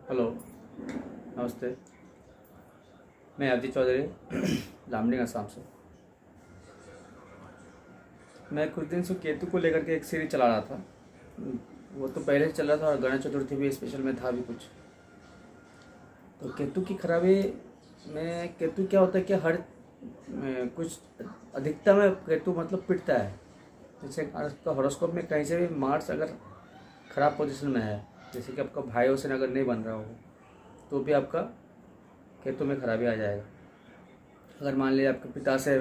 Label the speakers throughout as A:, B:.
A: Hello, नमस्ते। मैं अवधि चौधरी लामडिंग असम से। मैं कुछ दिन से केतु को लेकर के एक सीरीज चला रहा था। वो तो पहले से चल रहा था और गणेश चतुर्थी भी स्पेशल में था भी कुछ। तो केतु की खराबी में केतु क्या होता है कि हर कुछ अधिकता में केतु मतलब पिटता है। जैसे आपका हॉरोस्कोप में कहीं से भी मार्स अगर ख़राब पोजीशन में है, जैसे कि आपका भाइयों से अगर नहीं बन रहा हो, तो भी आपका केतु में खराबी आ जाएगा। अगर मान लीजिए आपके पिता से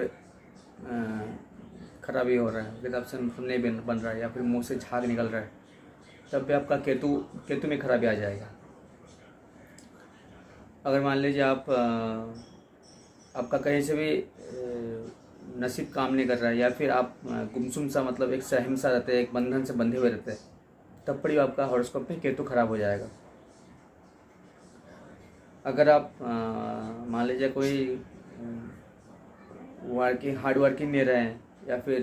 A: खराबी हो रहा है, पिता से नहीं बन रहा है, या फिर मुंह से झाग निकल रहा है, तब भी आपका केतु केतु में खराबी आ जाएगा। अगर मान लीजिए आपका कहीं से भी नसीब काम नहीं कर रहा है, या फिर आप गुमसुम सा मतलब एक सहमसा रहते हैं, एक बंधन से बंधे हुए रहते हैं, तब पर भी आपका हॉरोस्कोप में केतु खराब हो जाएगा। अगर आप मान लीजिए कोई हार्ड वर्किंग नहीं रहे हैं, या फिर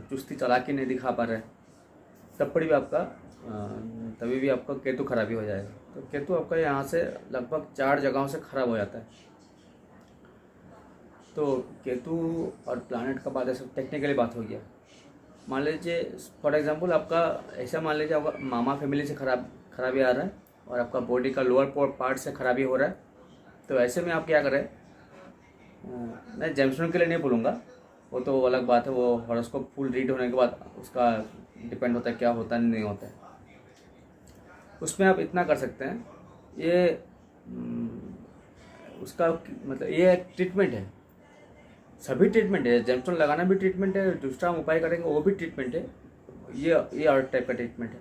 A: चुस्ती चालाकी नहीं दिखा पा रहे हैं, तब पर भी तभी भी आपका केतु खराबी हो जाएगा। तो केतु आपका यहाँ से लगभग 4 जगहों से खराब हो जाता है। तो केतु और प्लानट का बात ऐसा टेक्निकली बात हो गया। मान लीजिए फॉर एग्जांपल आपका ऐसा मान लीजिए आपका मामा फैमिली से खराबी आ रहा है, और आपका बॉडी का लोअर पार्ट से खराबी हो रहा है। तो ऐसे में आप क्या करें, मैं जेम्सटोन के लिए नहीं बोलूँगा, वो तो अलग बात है, वो हॉरोस्कोप फुल रीड होने के बाद उसका डिपेंड होता है क्या होता है नहीं होता है। उसमें आप इतना कर सकते हैं, ये उसका मतलब ये एक ट्रीटमेंट है, सभी ट्रीटमेंट है। जेम्सटोन लगाना भी ट्रीटमेंट है, दूसरा हम उपाय करेंगे वो भी ट्रीटमेंट है। ये और टाइप का ट्रीटमेंट है।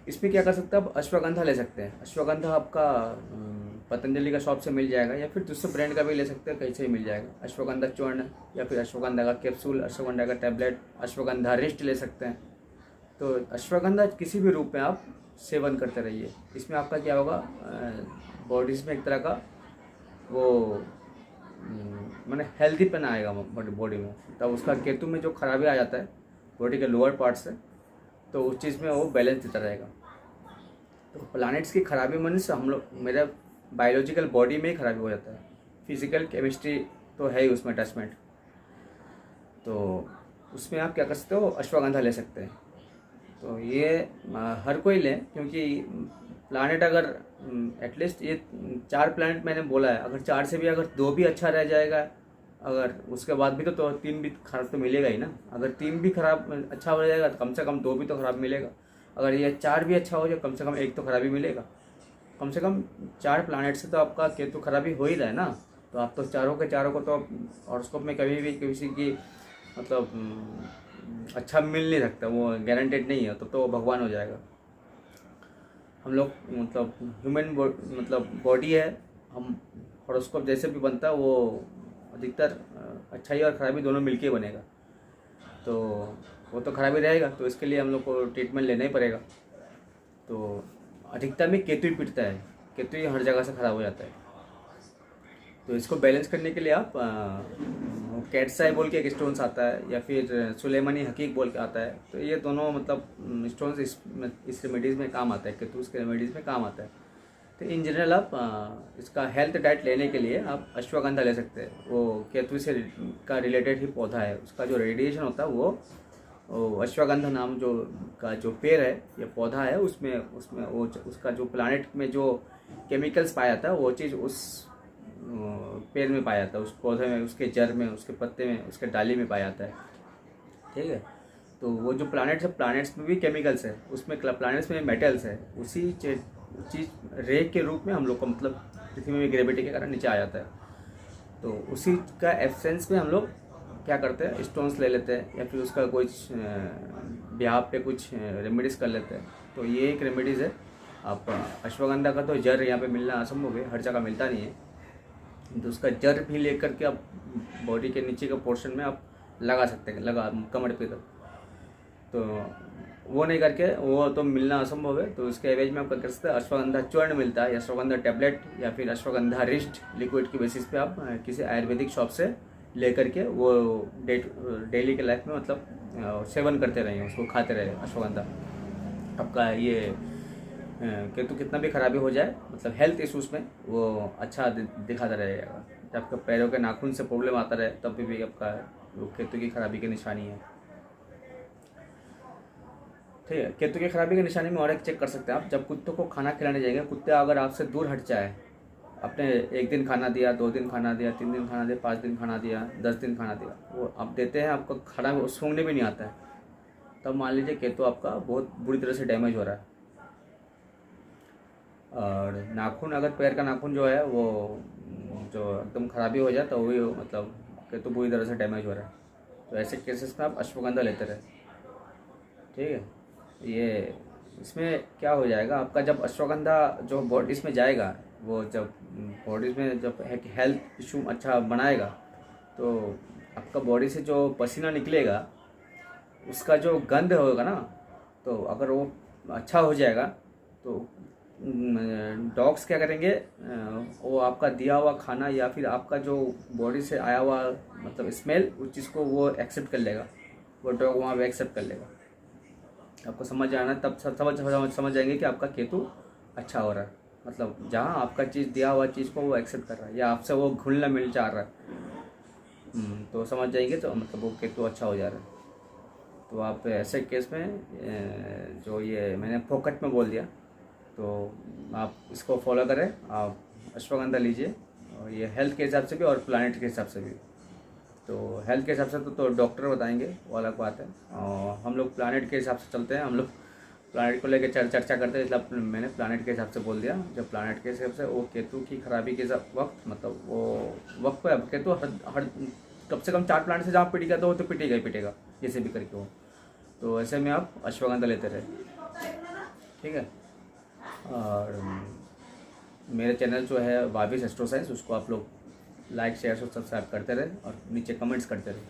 A: इसमें क्या कर सकते हैं, आप अश्वगंधा ले सकते हैं। अश्वगंधा आपका पतंजलि का शॉप से मिल जाएगा, या फिर दूसरे ब्रांड का भी ले सकते हैं, कहीं से भी मिल जाएगा। अश्वगंधा चूर्ण, या फिर अश्वगंधा का कैप्सूल, अश्वगंधा का टैबलेट, अश्वगंधा रिस्ट ले सकते हैं। तो अश्वगंधा किसी भी रूप में आप सेवन करते रहिए। इसमें आपका क्या होगा, बॉडीज में एक तरह का वो मैंने हेल्दीपन आएगा बॉडी में। तब उसका केतु में जो खराबी आ जाता है बॉडी के लोअर पार्ट से, तो उस चीज़ में वो बैलेंस देता रहेगा। तो प्लैनेट्स की खराबी मन से हम लोग मेरा बायोलॉजिकल बॉडी में ही खराबी हो जाता है। फिजिकल केमिस्ट्री तो है ही उसमें अटैचमेंट। तो उसमें आप क्या कर सकते हो, अश्वगंधा ले सकते हैं। तो ये हर कोई लें, क्योंकि प्लैनेट अगर एटलीस्ट ये 4 प्लैनेट मैंने बोला है, अगर 4 से भी अगर 2 भी अच्छा रह जाएगा, अगर उसके बाद भी तो 3 भी खराब तो मिलेगा ही ना। अगर 3 भी खराब अच्छा हो जाएगा तो कम से कम 2 भी तो खराब मिलेगा। अगर ये 4 भी अच्छा हो जाए, कम से कम 1 तो खराबी मिलेगा। कम से कम 4 प्लैनेट से तो आपका केतु खराबी हो ही रहा है ना। तो आप तो चारों के चारों को तो हॉरोस्कोप में कभी भी किसी की मतलब अच्छा मिल नहीं सकता, वो गारंटेड नहीं है। तो भगवान हो जाएगा। हम लोग मतलब ह्यूमन मतलब बॉडी है, हम हॉरोस्कोप जैसे भी बनता है वो अधिकतर अच्छाई और खराबी दोनों मिलके बनेगा। तो वो तो खराबी रहेगा, तो इसके लिए हम लोग को ट्रीटमेंट लेना ही पड़ेगा। तो अधिकता में केतु ही पिटता है, केतु ही हर जगह से खराब हो जाता है। तो इसको बैलेंस करने के लिए आप कैटसाई बोल के एक स्टोन्स आता है, या फिर सुलेमानी हकीक बोल के आता है। तो ये दोनों मतलब स्टोन्स इस रेमेडीज़ में काम आता है, केतु के रेमेडीज़ में काम आता है। तो इन जनरल आप इसका हेल्थ डाइट लेने के लिए आप अश्वगंधा ले सकते हैं। वो केतु से का रिलेटेड ही पौधा है, उसका जो रेडिएशन होता है वो अश्वगंधा नाम जो पेड़ है या पौधा है, उसमें वो उसका जो प्लानेट में जो केमिकल्स पाया जाता है वो चीज़ उस पेड़ में पाया जाता है, उस पौधे में, उसके जड़ में, उसके पत्ते में, उसके डाली में पाया जाता है। ठीक है। तो वो जो प्लैनेट्स है, प्लैनेट्स में भी केमिकल्स है, उसमें प्लैनेट्स में मेटल्स है। उसी चीज़ रे के रूप में हम लोग को मतलब पृथ्वी में ग्रेविटी के कारण नीचे आ जाता है। तो उसी का एब्सेंस में हम लोग क्या करते हैं, स्टोन्स ले लेते हैं, या फिर उसका कुछ ब्याह पे कुछ रेमेडीज़ कर लेते हैं। तो ये एक रेमेडीज़ है। आप अश्वगंधा का तो जड़ यहाँ पे मिलना असंभव है, हर जगह मिलता नहीं है। तो उसका जड़ भी लेकर के आप बॉडी के नीचे के पोर्शन में आप लगा सकते हैं, कमर पे तक। तो वो नहीं करके, वो तो मिलना असंभव है। तो उसके एवज में आप क्या कर सकते हैं, अश्वगंधा चूर्ण मिलता है, या अश्वगंधा टैबलेट, या फिर अश्वगंधा रिस्ट लिक्विड की बेसिस पे आप किसी आयुर्वेदिक शॉप से लेकर के वो डेली के लाइफ में मतलब सेवन करते रहें, उसको खाते रहें। अश्वगंधा आपका ये केतु कितना भी खराबी हो जाए, मतलब हेल्थ इशूज़ में वो अच्छा दिखाता रहेगा। जब आपके पैरों के नाखून से प्रॉब्लम आता रहे तब भी आपका वो केतु की खराबी की निशानी है। ठीक है, केतु की खराबी की निशानी में और एक चेक कर सकते हैं आप, जब कुत्तों को खाना खिलाने जाएंगे, कुत्ते अगर आपसे दूर हट जाए, आपने 1 दिन खाना दिया, 2 दिन खाना दिया, 3 दिन खाना दिया, 5 दिन खाना दिया, 10 दिन खाना दिया, वो आप देते हैं, आपको खाना सूंघने भी नहीं आता है, तब मान लीजिए केतु आपका बहुत बुरी तरह से डैमेज हो रहा है। और नाखून, अगर पैर का नाखून जो है वो जो एकदम खराबी हो जाए तो वही मतलब केतु बुरी तरह से डैमेज हो रहा है। तो ऐसे केसेस में आप अश्वगंधा लेते रहे। ठीक है, ये इसमें क्या हो जाएगा आपका, जब अश्वगंधा जो बॉडीज़ में जाएगा, वो जब बॉडीज़ में जब हेल्थ इशू अच्छा बनाएगा, तो आपका बॉडी से जो पसीना निकलेगा उसका जो गंध होगा ना, तो अगर वो अच्छा हो जाएगा तो डॉग्स क्या करेंगे, वो आपका दिया हुआ खाना या फिर आपका जो बॉडी से आया हुआ मतलब स्मेल, उस चीज़ को वो एक्सेप्ट कर लेगा, वो डॉग वहाँ पे एक्सेप्ट कर लेगा। आपको समझ आना, तब समझ जाएंगे कि आपका केतु अच्छा हो रहा है, मतलब जहाँ आपका चीज़ दिया हुआ चीज़ को वो एक्सेप्ट कर रहा है या आपसे वो घुलना मिल चाह रहा है, तो समझ जाएंगे, तो मतलब वो केतु अच्छा हो जा रहा है। तो आप ऐसे केस में जो ये मैंने फोकट में बोल दिया, तो आप इसको फॉलो करें, आप अश्वगंधा लीजिए, और ये हेल्थ के हिसाब से भी और प्लानिट के हिसाब से भी। तो हेल्थ के हिसाब से तो डॉक्टर बताएंगे, वो अलग बात है, और हम लोग प्लानिट के हिसाब से चलते हैं। हम लोग प्लानिट को लेकर चर्चा करते हैं, इसलिए मैंने प्लानिट के हिसाब से बोल दिया। जब प्लानिट के हिसाब से वो केतु की खराबी के वक्त, मतलब वो वक्त पे केतु हर कम से कम 4 प्लानिट से जहाँ पिटेगा तो वो तो पिटेगा ही पिटेगा, जैसे भी करके हो। तो ऐसे में आप अश्वगंधा लेते रहे। ठीक है, और मेरे चैनल जो है वाविस एस्ट्रो साइंस, उसको आप लोग लाइक शेयर सब्सक्राइब करते रहे और नीचे कमेंट्स करते रहे।